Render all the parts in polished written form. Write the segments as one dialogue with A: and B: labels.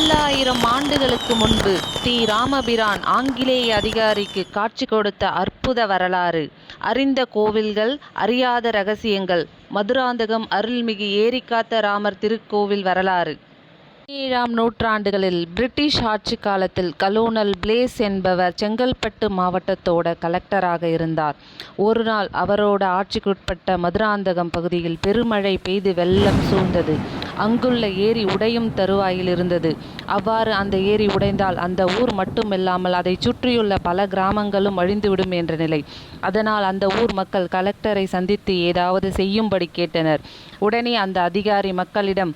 A: பல்லாயிரம் ஆண்டுகளுக்கு முன்பு ஸ்ரீ ராமபிரான் ஆங்கிலேய அதிகாரிக்கு காட்சி கொடுத்த அற்புத வரலாறு. அறிந்த கோவில்கள், அறியாத ரகசியங்கள். மதுராந்தகம் அருள்மிகு ஏரிக்காத்த ராமர் திருக்கோவில் வரலாறு. 17ஆம் நூற்றாண்டுகளில் பிரிட்டிஷ் ஆட்சி காலத்தில் கலோனல் பிளேஸ் என்பவர் செங்கல்பட்டு மாவட்டத்தோட கலெக்டராக இருந்தார். ஒரு நாள் அவரோட ஆட்சிக்குட்பட்ட மதுராந்தகம் பகுதியில் பெருமழை பெய்து வெள்ளம் சூழ்ந்தது. அங்குள்ள ஏரி உடையும் தருவாயில் இருந்தது. அவ்வாறு அந்த ஏரி உடைந்தால் அந்த ஊர் மட்டுமில்லாமல் அதை சுற்றியுள்ள பல கிராமங்களும் அழிந்துவிடும் என்ற நிலை. அதனால் அந்த ஊர் மக்கள் கலெக்டரை சந்தித்து ஏதாவது செய்யும்படி கேட்டனர். உடனே அந்த அதிகாரி மக்களிடம்,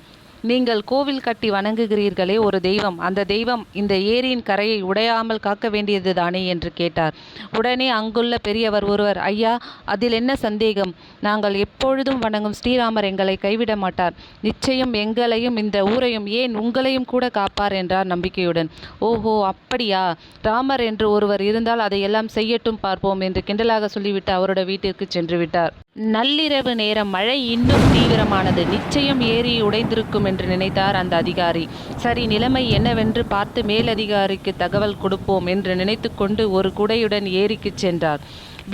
A: நீங்கள் கோவில் கட்டி வணங்குகிறீர்களே ஒரு தெய்வம், அந்த தெய்வம் இந்த ஏரியின் கரையை உடையாமல் காக்க வேண்டியது தானே என்று கேட்டார். உடனே அங்குள்ள பெரியவர் ஒருவர், ஐயா, அதில் என்ன சந்தேகம்? நாங்கள் எப்பொழுதும் வணங்கும் ஸ்ரீராமர் எங்களை கைவிட மாட்டார். நிச்சயம் எங்களையும் இந்த ஊரையும், ஏன் உங்களையும் கூட காப்பார் என்றார் நம்பிக்கையுடன். ஓஹோ, அப்படியா? ராமர் என்று ஒருவர் இருந்தால் அதையெல்லாம் செய்யட்டும் பார்ப்போம் என்று கிண்டலாக சொல்லிவிட்டு அவரோட வீட்டிற்கு சென்று விட்டார். நள்ளிரவு நேரம் மழை இன்னும் தீவிரமானது. நிச்சயம் ஏரி உடைந்திருக்கும் என்று நினைத்தார் அந்த அதிகாரி. சரி, நிலைமை என்னவென்று பார்த்து மேலதிகாரிக்கு தகவல் கொடுப்போம் என்று நினைத்து கொண்டு ஒரு குடையுடன் ஏரிக்கு சென்றார்.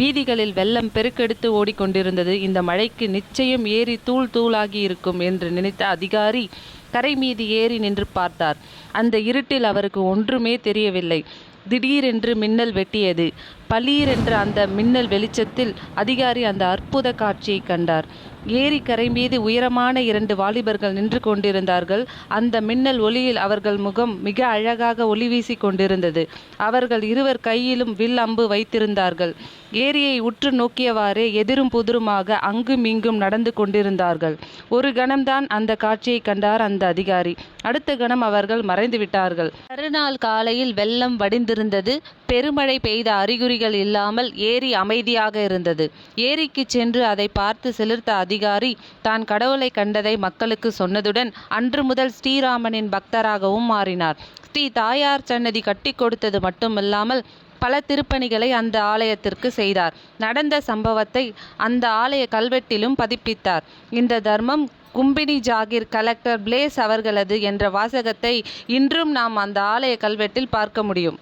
A: வீதிகளில் வெள்ளம் பெருக்கெடுத்து ஓடிக்கொண்டிருந்தது. இந்த மழைக்கு நிச்சயம் ஏரி தூள் தூளாகி இருக்கும் என்று நினைத்த அதிகாரி கரை மீது ஏறி நின்று பார்த்தார். அந்த இருட்டில் அவருக்கு ஒன்றுமே தெரியவில்லை. திடீரென்று மின்னல் வெட்டியது. பளீரென்ற அந்த மின்னல் வெளிச்சத்தில் அதிகாரி அந்த அற்புத காட்சியை கண்டார். ஏரி கரை மீது உயரமான 2 வாலிபர்கள் நின்று கொண்டிருந்தார்கள். அந்த மின்னல் ஒளியில் அவர்கள் முகம் மிக அழகாக ஒளி வீசி கொண்டிருந்தது. அவர்கள் இருவர் கையிலும் வில் அம்பு வைத்திருந்தார்கள். ஏரியை உற்று நோக்கியவாறே எதிரும் புதிருமாக அங்கும் இங்கும் நடந்து கொண்டிருந்தார்கள். ஒரு கணம்தான் அந்த காட்சியை கண்டார் அந்த அதிகாரி. அடுத்த கணம் அவர்கள் மறைந்து விட்டார்கள். மறுநாள் காலையில் வெள்ளம் வடிந்திருந்தது. பெருமழை பெய்த அறிகுறிகள் இல்லாமல் ஏரி அமைதியாக இருந்தது. ஏரிக்கு சென்று அதை பார்த்து சிலிர்த்த அதிகாரி தான் கடவுளை கண்டதை மக்களுக்கு சொன்னதுடன் அன்று முதல் ஸ்ரீராமனின் பக்தராகவும் மாறினார். ஸ்ரீ தாயார் சன்னதி கட்டி கொடுத்தது மட்டுமில்லாமல் பல திருப்பணிகளை அந்த ஆலயத்திற்கு செய்தார். நடந்த சம்பவத்தை அந்த ஆலய கல்வெட்டிலும் பதிப்பித்தார். இந்த தர்மம் கும்பினி ஜாகிர் கலெக்டர் பிளேஸ் அவர்களது என்ற வாசகத்தை இன்றும் நாம் அந்த ஆலய கல்வெட்டில் பார்க்க முடியும்.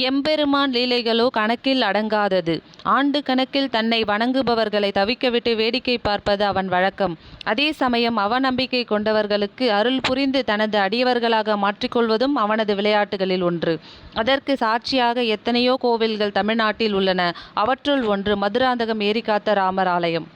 A: எம்பெருமான் லீலைகளோ கணக்கில் அடங்காதது. ஆண்டு கணக்கில் தன்னை வணங்குபவர்களை தவிக்கவிட்டு வேடிக்கை பார்ப்பது அவன் வழக்கம். அதே சமயம் அவநம்பிக்கை கொண்டவர்களுக்கு அருள் புரிந்து தனது அடியவர்களாக மாற்றிக்கொள்வதும் அவனது விளையாட்டுகளில் ஒன்று. அதற்கு சாட்சியாக எத்தனையோ கோவில்கள் தமிழ்நாட்டில் உள்ளன. அவற்றுள் ஒன்று மதுராந்தகம் ஏரிக்காத்த ராமர் ஆலயம்.